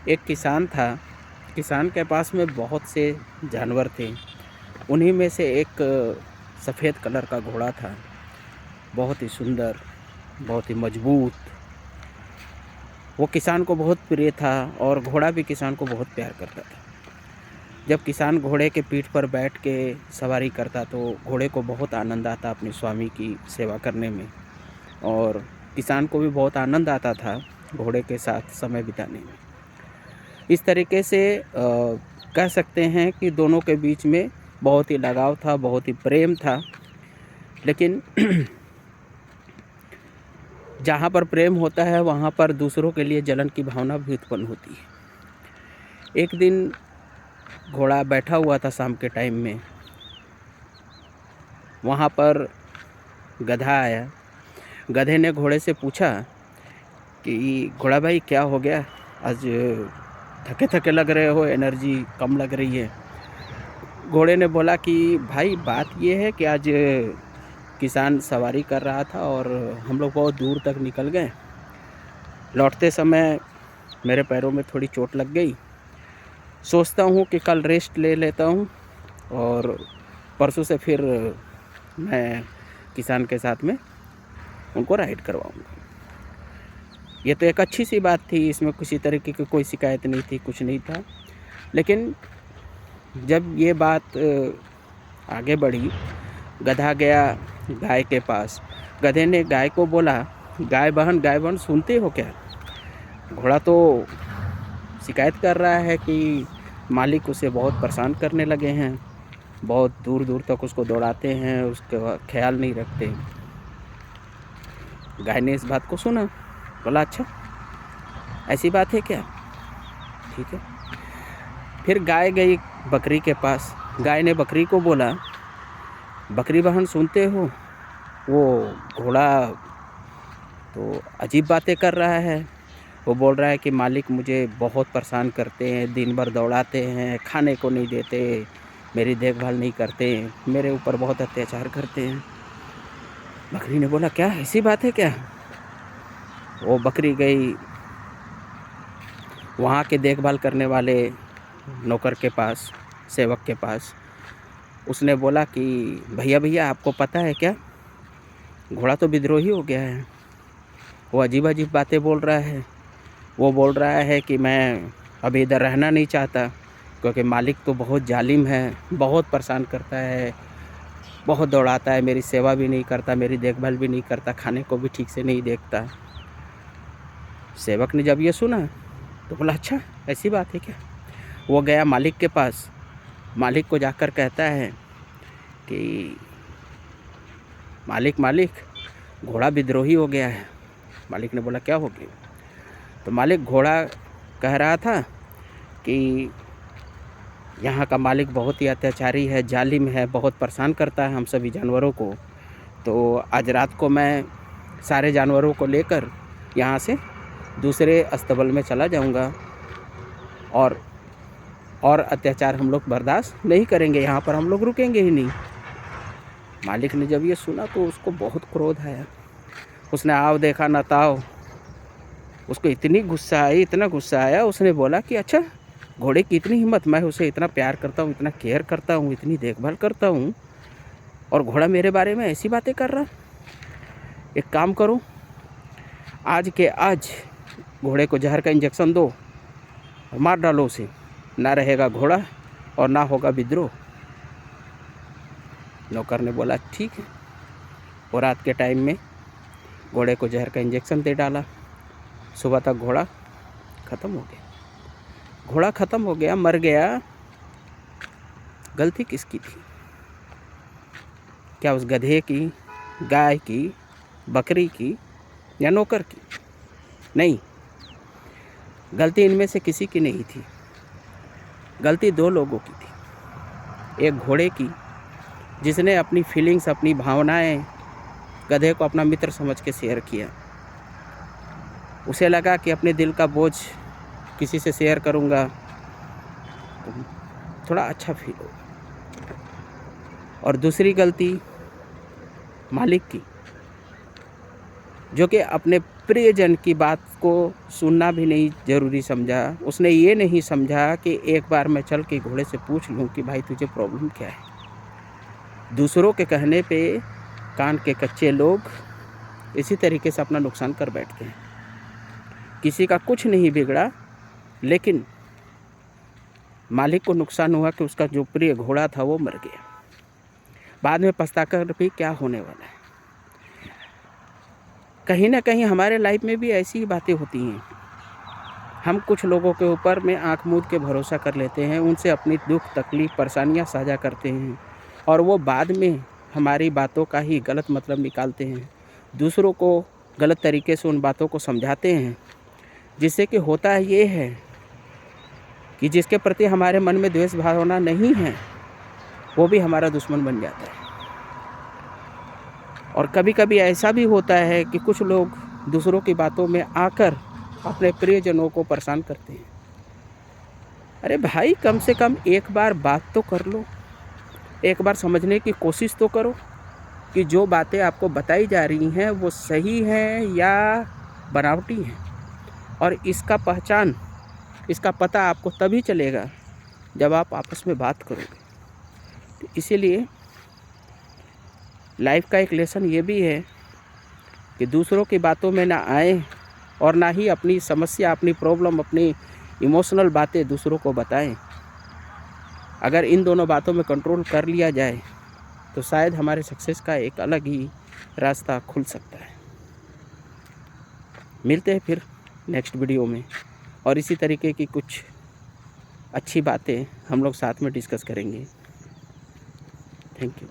एक किसान था। किसान के पास में बहुत से जानवर थे। उन्हीं में से एक सफ़ेद कलर का घोड़ा था, बहुत ही सुंदर, बहुत ही मजबूत। वो किसान को बहुत प्रिय था और घोड़ा भी किसान को बहुत प्यार करता था। जब किसान घोड़े के पीठ पर बैठ के सवारी करता तो घोड़े को बहुत आनंद आता अपने स्वामी की सेवा करने में, और किसान को भी बहुत आनंद आता था घोड़े के साथ समय बिताने में। इस तरीके से कह सकते हैं कि दोनों के बीच में बहुत ही लगाव था, बहुत ही प्रेम था। लेकिन जहाँ पर प्रेम होता है वहाँ पर दूसरों के लिए जलन की भावना भी उत्पन्न होती है। एक दिन घोड़ा बैठा हुआ था शाम के टाइम में, वहाँ पर गधा आया। गधे ने घोड़े से पूछा कि घोड़ा भाई क्या हो गया, आज थके थके लग रहे हो, एनर्जी कम लग रही है। घोड़े ने बोला कि भाई बात ये है कि आज किसान सवारी कर रहा था और हम लोग बहुत दूर तक निकल गए। लौटते समय मेरे पैरों में थोड़ी चोट लग गई। सोचता हूँ कि कल रेस्ट ले लेता हूँ और परसों से फिर मैं किसान के साथ में उनको राइड करवाऊँगा। ये तो एक अच्छी सी बात थी, इसमें किसी तरीके की कोई शिकायत नहीं थी, कुछ नहीं था। लेकिन जब ये बात आगे बढ़ी, गधा गया गाय के पास। गधे ने गाय को बोला, गाय बहन सुनते हो क्या? घोड़ा तो शिकायत कर रहा है कि मालिक उसे बहुत परेशान करने लगे हैं, बहुत दूर दूर तक उसको दौड़ाते हैं, उसका ख्याल नहीं रखते। गाय ने इस बात को सुना, बोला अच्छा ऐसी बात है क्या, ठीक है। फिर गाय गई बकरी के पास। गाय ने बकरी को बोला, बकरी बहन सुनते हो, वो घोड़ा तो अजीब बातें कर रहा है। वो बोल रहा है कि मालिक मुझे बहुत परेशान करते हैं, दिन भर दौड़ाते हैं, खाने को नहीं देते, मेरी देखभाल नहीं करते, मेरे ऊपर बहुत अत्याचार करते हैं। बकरी ने बोला क्या ऐसी बात है क्या? वो बकरी गई वहाँ के देखभाल करने वाले नौकर के पास, सेवक के पास। उसने बोला कि भैया भैया आपको पता है क्या, घोड़ा तो विद्रोही हो गया है। वो अजीब अजीब बातें बोल रहा है। वो बोल रहा है कि मैं अभी इधर रहना नहीं चाहता क्योंकि मालिक तो बहुत जालिम है, बहुत परेशान करता है, बहुत दौड़ाता है, मेरी सेवा भी नहीं करता, मेरी देखभाल भी नहीं करता, खाने को भी ठीक से नहीं देखता। सेवक ने जब ये सुना तो बोला अच्छा ऐसी बात है क्या? वो गया मालिक के पास। मालिक को जाकर कहता है कि मालिक घोड़ा विद्रोही हो गया है। मालिक ने बोला क्या हो गया? तो मालिक घोड़ा कह रहा था कि यहाँ का मालिक बहुत ही अत्याचारी है, जालिम है, बहुत परेशान करता है हम सभी जानवरों को। तो आज रात को मैं सारे जानवरों को लेकर यहाँ से दूसरे अस्तबल में चला जाऊँगा और अत्याचार हम लोग बर्दाश्त नहीं करेंगे, यहाँ पर हम लोग रुकेंगे ही नहीं। मालिक ने जब ये सुना तो उसको बहुत क्रोध आया। उसने आव देखा न ताव, उसको इतनी गुस्सा आई, इतना गुस्सा आया। उसने बोला कि अच्छा घोड़े की इतनी हिम्मत, मैं उसे इतना प्यार करता हूँ, इतना केयर करता हूँ, इतनी देखभाल करता हूँ, और घोड़ा मेरे बारे में ऐसी बातें कर रहा। एक काम करो, आज के आज घोड़े को जहर का इंजेक्शन दो और मार डालो उसे, ना रहेगा घोड़ा और ना होगा विद्रोह। नौकर ने बोला ठीक है। और रात के टाइम में घोड़े को जहर का इंजेक्शन दे डाला। सुबह तक घोड़ा ख़त्म हो गया। घोड़ा ख़त्म हो गया, मर गया। गलती किसकी थी? क्या उस गधे की, गाय की, बकरी की या नौकर की? नहीं, गलती इनमें से किसी की नहीं थी। गलती दो लोगों की थी। एक घोड़े की, जिसने अपनी फीलिंग्स, अपनी भावनाएं गधे को अपना मित्र समझ के शेयर किया। उसे लगा कि अपने दिल का बोझ किसी से शेयर करूंगा तो थोड़ा अच्छा फील होगा। और दूसरी गलती मालिक की, जो कि अपने प्रियजन की बात को सुनना भी नहीं ज़रूरी समझा। उसने ये नहीं समझा कि एक बार मैं चल के घोड़े से पूछ लूँ कि भाई तुझे प्रॉब्लम क्या है। दूसरों के कहने पे कान के कच्चे लोग इसी तरीके से अपना नुकसान कर बैठते हैं। किसी का कुछ नहीं बिगड़ा, लेकिन मालिक को नुकसान हुआ कि उसका जो प्रिय घोड़ा था वो मर गया। बाद में पछताकर भी क्या होने वाला है। कहीं ना कहीं हमारे लाइफ में भी ऐसी ही बातें होती हैं। हम कुछ लोगों के ऊपर में आंख मूंद के भरोसा कर लेते हैं, उनसे अपनी दुख तकलीफ़ परेशानियां साझा करते हैं और वो बाद में हमारी बातों का ही गलत मतलब निकालते हैं। दूसरों को गलत तरीके से उन बातों को समझाते हैं, जिससे कि होता ये है कि जिसके प्रति हमारे मन में द्वेष भावना नहीं है वो भी हमारा दुश्मन बन जाता है। और कभी कभी ऐसा भी होता है कि कुछ लोग दूसरों की बातों में आकर अपने प्रियजनों को परेशान करते हैं। अरे भाई, कम से कम एक बार बात तो कर लो, एक बार समझने की कोशिश तो करो कि जो बातें आपको बताई जा रही हैं वो सही हैं या बनावटी हैं। और इसका पता आपको तभी चलेगा जब आप आपस में बात करोगे। तो इसीलिए लाइफ का एक लेसन ये भी है कि दूसरों की बातों में ना आए और ना ही अपनी समस्या, अपनी प्रॉब्लम, अपनी इमोशनल बातें दूसरों को बताएं। अगर इन दोनों बातों में कंट्रोल कर लिया जाए तो शायद हमारे सक्सेस का एक अलग ही रास्ता खुल सकता है। मिलते हैं फिर नेक्स्ट वीडियो में और इसी तरीके की कुछ अच्छी बातें हम लोग साथ में डिस्कस करेंगे। Thank you.